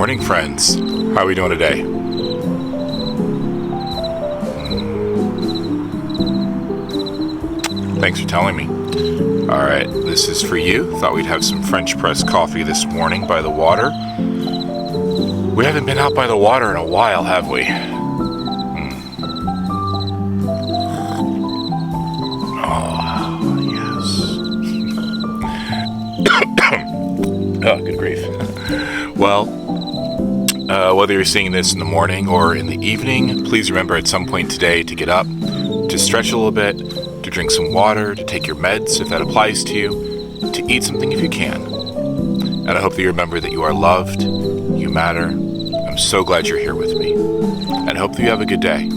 morning, friends. How are we doing today? Thanks for telling me. All right, this is for you. Thought we'd have some French press coffee this morning by the water. We haven't been out by the water in a while, have we? Oh, yes. Oh, good grief. Well, whether you're seeing this in the morning or in the evening, please remember at some point today to get up, to stretch a little bit, to drink some water, to take your meds if that applies to you, to eat something if you can. And I hope that you remember that you are loved, you matter. I'm so glad you're here with me. And I hope that you have a good day.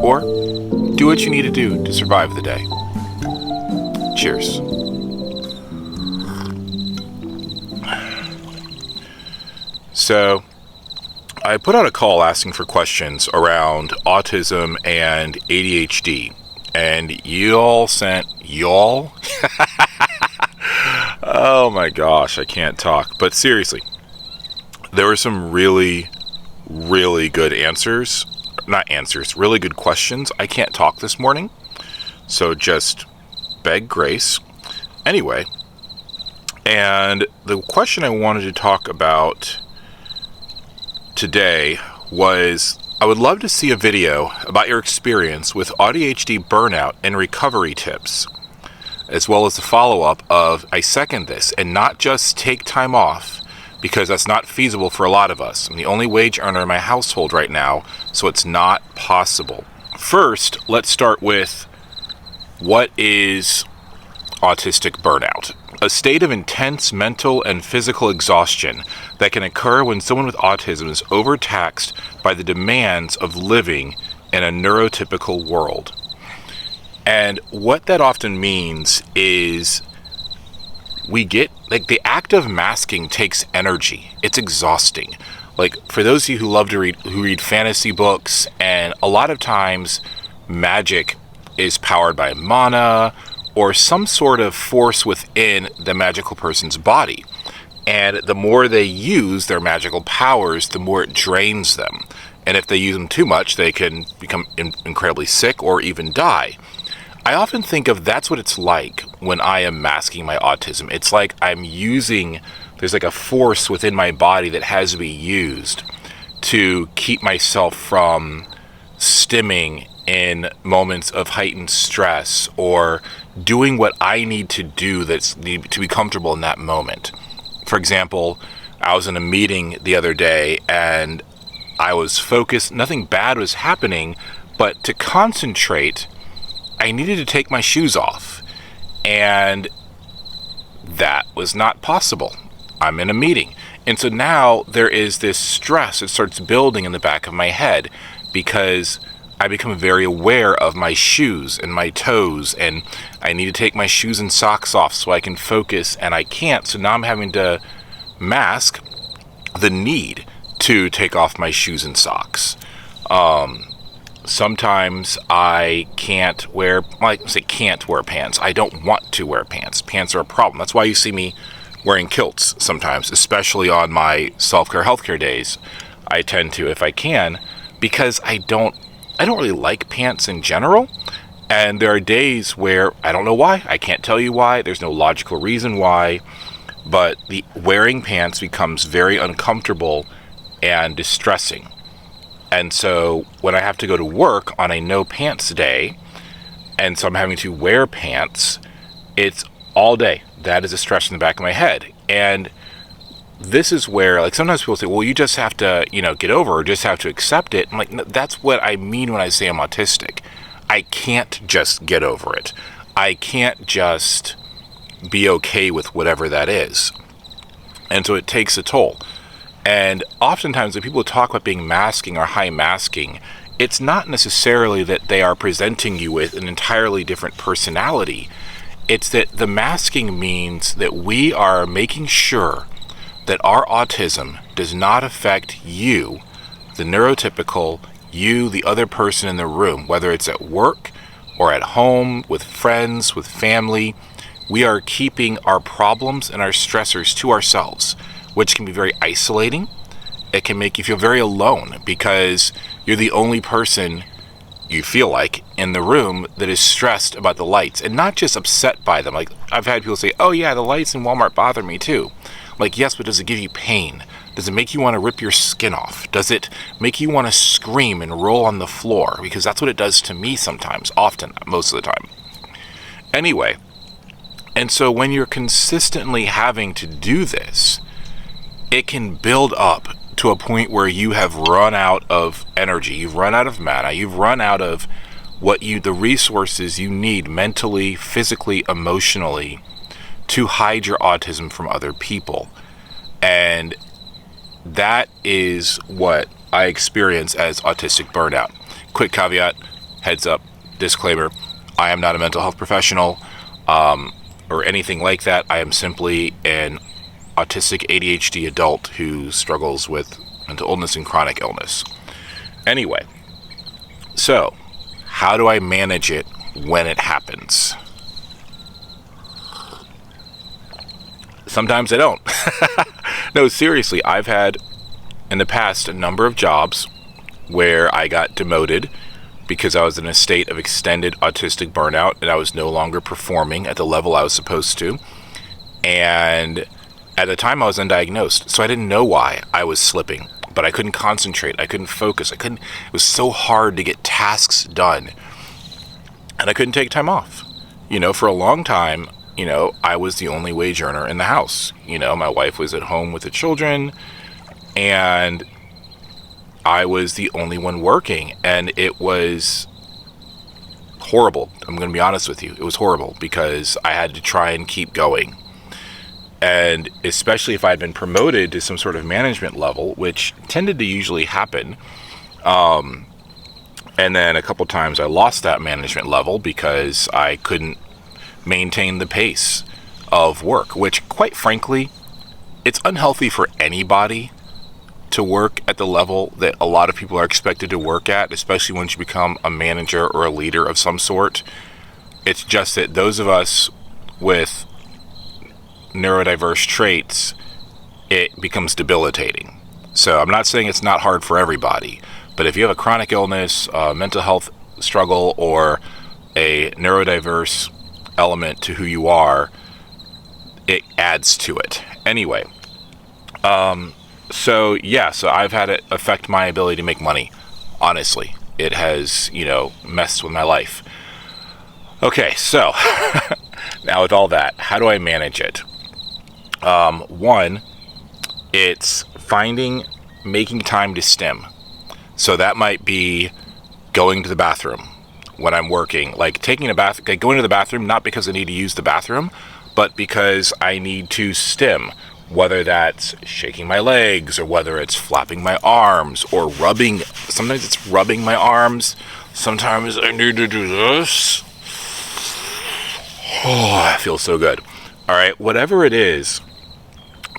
Or do what you need to do to survive the day. Cheers. So, I put out a call asking for questions around autism and ADHD. And y'all sent y'all? Oh my gosh, I can't talk. But seriously, there were some really, really good answers. Not answers, really good questions. I can't talk this morning, so just beg grace. Anyway, and the question I wanted to talk about today was, I would love to see a video about your experience with ADHD burnout and recovery tips, as well as the follow-up of, I second this, and not just take time off, because that's not feasible for a lot of us. I'm the only wage earner in my household right now, so it's not possible. First, let's start with, what is autistic burnout? A state of intense mental and physical exhaustion that can occur when someone with autism is overtaxed by the demands of living in a neurotypical world. And what that often means is the act of masking takes energy. It's exhausting. Like, for those of you who love to read fantasy books, and a lot of times magic is powered by mana or some sort of force within the magical person's body. And the more they use their magical powers, the more it drains them. And if they use them too much, they can become incredibly sick or even die. I often think of that's what it's like when I am masking my autism. It's like there's like a force within my body that has to be used to keep myself from stimming in moments of heightened stress or doing what I need to do to be comfortable in that moment. For example, I was in a meeting the other day and I was focused. Nothing bad was happening, but to concentrate, I needed to take my shoes off. And that was not possible. I'm in a meeting. And so now there is this stress that starts building in the back of my head because I become very aware of my shoes and my toes, and I need to take my shoes and socks off so I can focus, and I can't. So now I'm having to mask the need to take off my shoes and socks. Sometimes I can't wear pants. I don't want to wear pants. Pants are a problem. That's why you see me wearing kilts sometimes, especially on my self-care healthcare days. I tend to, if I can, because I don't really like pants in general. And there are days where I don't know why. I can't tell you why. There's no logical reason why. But the wearing pants becomes very uncomfortable and distressing. And so when I have to go to work on a no pants day, and so I'm having to wear pants, it's all day. That is a stress in the back of my head. And this is where, like, sometimes people say, well, you just have to, get over or just have to accept it. I'm like, no, that's what I mean when I say I'm autistic. I can't just get over it. I can't just be okay with whatever that is. And so it takes a toll. And oftentimes when people talk about being masking or high masking, it's not necessarily that they are presenting you with an entirely different personality. It's that the masking means that we are making sure that our autism does not affect you, the neurotypical, you, the other person in the room, whether it's at work or at home, with friends, with family. We are keeping our problems and our stressors to ourselves, which can be very isolating it can make you feel very alone because you're the only person, you feel like, in the room that is stressed about the lights and not just upset by them. Like, I've had people say, oh yeah, the lights in Walmart bother me too. Like, yes, but does it give you pain? Does it make you want to rip your skin off? Does it make you want to scream and roll on the floor? Because that's what it does to me sometimes, often, most of the time. Anyway, and so when you're consistently having to do this, it can build up to a point where you have run out of energy, you've run out of mana, you've run out of the resources you need mentally, physically, emotionally to hide your autism from other people. And that is what I experience as autistic burnout. Quick caveat, heads up, disclaimer, I am not a mental health professional or anything like that. I am simply an autistic ADHD adult who struggles with mental illness and chronic illness. Anyway, so how do I manage it when it happens? Sometimes I don't. No, seriously, I've had in the past a number of jobs where I got demoted because I was in a state of extended autistic burnout and I was no longer performing at the level I was supposed to. And at the time I was undiagnosed, so I didn't know why I was slipping, but I couldn't concentrate, I couldn't focus, it was so hard to get tasks done, and I couldn't take time off. For a long time, I was the only wage earner in the house. My wife was at home with the children, and I was the only one working, and it was horrible. I'm going to be honest with you. It was horrible because I had to try and keep going. And especially if I'd been promoted to some sort of management level, which tended to usually happen. And then a couple times I lost that management level because I couldn't maintain the pace of work, which quite frankly, it's unhealthy for anybody to work at the level that a lot of people are expected to work at, especially once you become a manager or a leader of some sort. It's just that those of us with neurodiverse traits, it becomes debilitating. So I'm not saying it's not hard for everybody, but if you have a chronic illness, a mental health struggle, or a neurodiverse element to who you are, it adds to it. Anyway, so I've had it affect my ability to make money. Honestly, it has, messed with my life. Okay, so now with all that, how do I manage it? One, it's making time to stim. So that might be going to the bathroom when I'm working, like going to the bathroom, not because I need to use the bathroom, but because I need to stim, whether that's shaking my legs or whether it's flapping my arms or rubbing. Sometimes it's rubbing my arms. Sometimes I need to do this. Oh, it feels so good. All right, whatever it is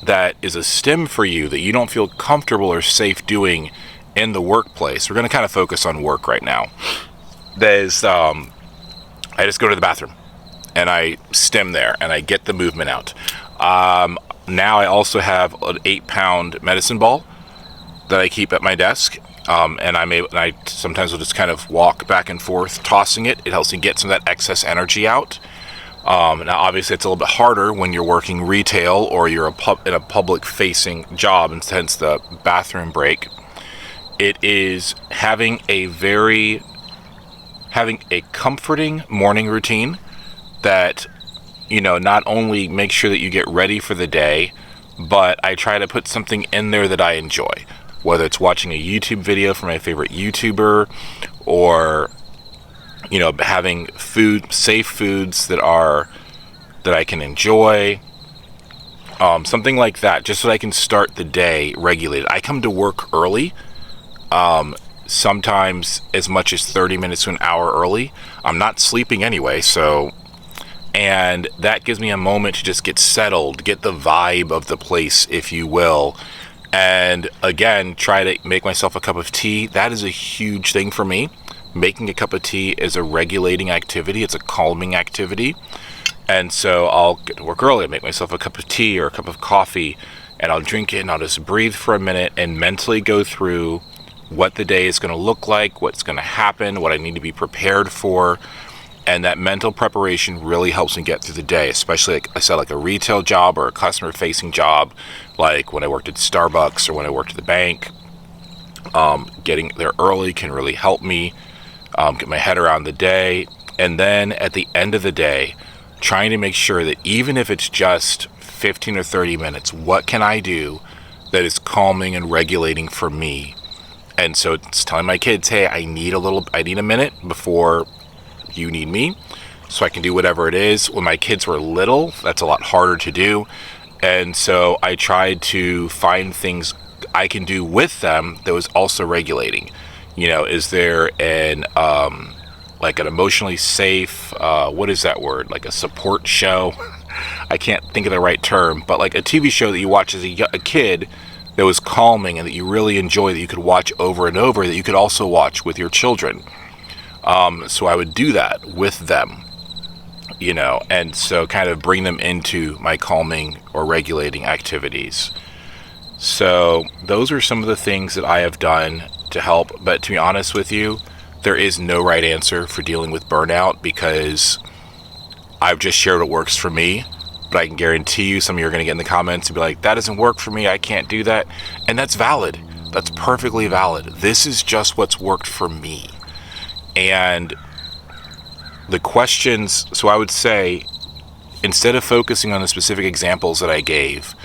that is a stim for you that you don't feel comfortable or safe doing in the workplace. We're going to kind of focus on work right now. I just go to the bathroom and I stim there and I get the movement out. Now I also have an 8-pound medicine ball that I keep at my desk. And I sometimes will just kind of walk back and forth, tossing it. It helps me get some of that excess energy out. Now, obviously, it's a little bit harder when you're working retail or you're in a public-facing job, and hence the bathroom break. It is having a comforting morning routine that, not only makes sure that you get ready for the day, but I try to put something in there that I enjoy, whether it's watching a YouTube video from my favorite YouTuber or having safe foods that I can enjoy, something like that, just so I can start the day regulated. I come to work early, sometimes as much as 30 minutes to an hour early. I'm not sleeping anyway, and that gives me a moment to just get settled, get the vibe of the place, if you will, and again, try to make myself a cup of tea. That is a huge thing for me. Making a cup of tea is a regulating activity. It's a calming activity. And so I'll get to work early, make myself a cup of tea or a cup of coffee, and I'll drink it and I'll just breathe for a minute and mentally go through what the day is going to look like, what's going to happen, what I need to be prepared for. And that mental preparation really helps me get through the day, especially, like I said, like a retail job or a customer-facing job, like when I worked at Starbucks or when I worked at the bank. Getting there early can really help me get my head around the day. And then at the end of the day, trying to make sure that even if it's just 15 or 30 minutes, what can I do that is calming and regulating for me? And so it's telling my kids, hey, I need a minute before you need me, so I can do whatever it is. When my kids were little, that's a lot harder to do. And so I tried to find things I can do with them that was also regulating. Is there like an emotionally safe, what is that word? Like a support show? I can't think of the right term, but like a TV show that you watch as a kid that was calming and that you really enjoy, that you could watch over and over, that you could also watch with your children. So I would do that with them, and so kind of bring them into my calming or regulating activities. So those are some of the things that I have done to help. But to be honest with you, there is no right answer for dealing with burnout, because I've just shared what works for me. But I can guarantee you some of you are going to get in the comments and be like, that doesn't work for me, I can't do that. And that's valid. That's perfectly valid. This is just what's worked for me. And the questions, so I would say, instead of focusing on the specific examples that I gave,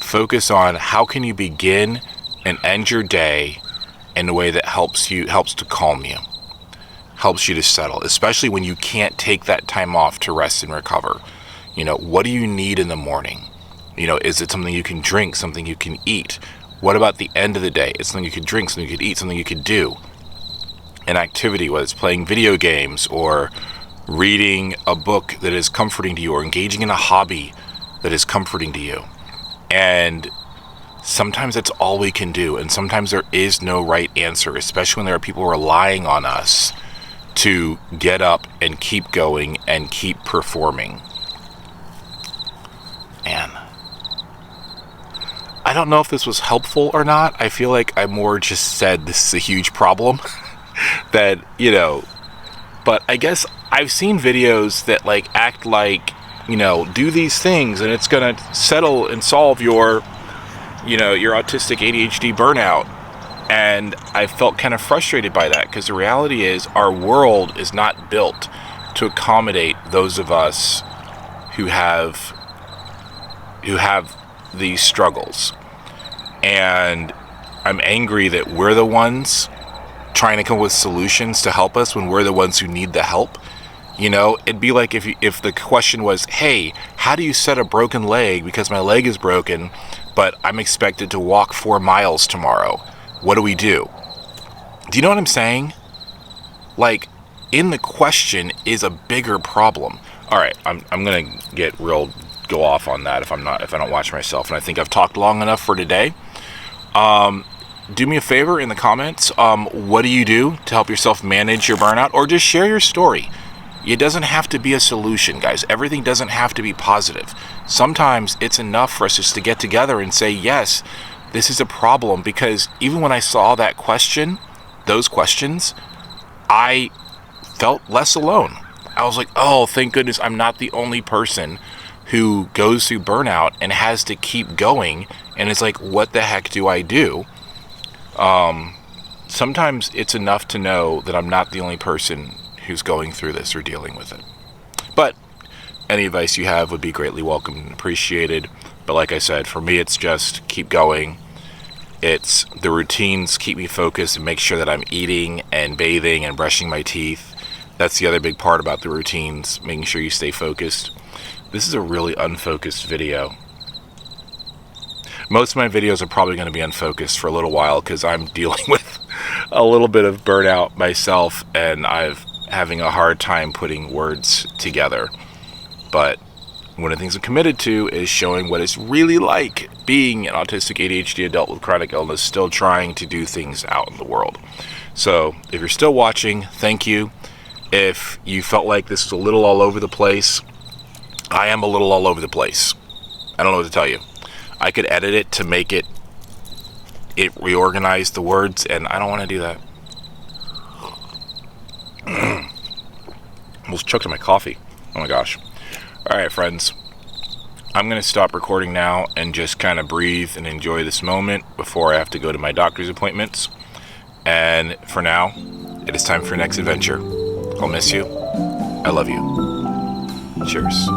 focus on how can you begin and end your day in a way that helps to calm you, helps you to settle, especially when you can't take that time off to rest and recover. What do you need in the morning? Is it something you can drink, something you can eat? What about the end of the day? It's something you could drink, something you could eat, something you could do. An activity, whether it's playing video games or reading a book that is comforting to you, or engaging in a hobby that is comforting to you. And sometimes that's all we can do. And sometimes there is no right answer, especially when there are people relying on us to get up and keep going and keep performing. Man, I don't know if this was helpful or not. I feel like I more just said this is a huge problem that, but I guess I've seen videos that act like, do these things and it's going to settle and solve your autistic ADHD burnout. And I felt kind of frustrated by that, because the reality is our world is not built to accommodate those of us who have these struggles. And I'm angry that we're the ones trying to come up with solutions to help us when we're the ones who need the help. It'd be like if the question was, hey, how do you set a broken leg because my leg is broken, but I'm expected to walk 4 miles tomorrow? What do we do? Do you know what I'm saying? In the question is a bigger problem. All right, I'm gonna go off on that if I don't watch myself. And I think I've talked long enough for today. Do me a favor in the comments. What do you do to help yourself manage your burnout? Or just share your story. It doesn't have to be a solution, guys. Everything doesn't have to be positive. Sometimes it's enough for us just to get together and say, yes, this is a problem. Because even when I saw those questions, I felt less alone. I was like, oh, thank goodness I'm not the only person who goes through burnout and has to keep going. And it's like, what the heck do I do? Sometimes it's enough to know that I'm not the only person who's going through this or dealing with it. But any advice you have would be greatly welcome and appreciated. But like I said, for me, it's just keep going. It's the routines keep me focused and make sure that I'm eating and bathing and brushing my teeth. That's the other big part about the routines, making sure you stay focused. This is a really unfocused video. Most of my videos are probably going to be unfocused for a little while because I'm dealing with a little bit of burnout myself, and I'm having a hard time putting words together. But one of the things I'm committed to is showing what it's really like being an autistic ADHD adult with chronic illness, still trying to do things out in the world. So if you're still watching, thank you. If you felt like this was a little all over the place, I am a little all over the place. I don't know what to tell you. I could edit it to make it reorganize the words, and I don't want to do that. Almost choked on my coffee. Oh my gosh. Alright, friends. I'm going to stop recording now and just kind of breathe and enjoy this moment before I have to go to my doctor's appointments. And for now, it is time for your next adventure. I'll miss you. I love you. Cheers.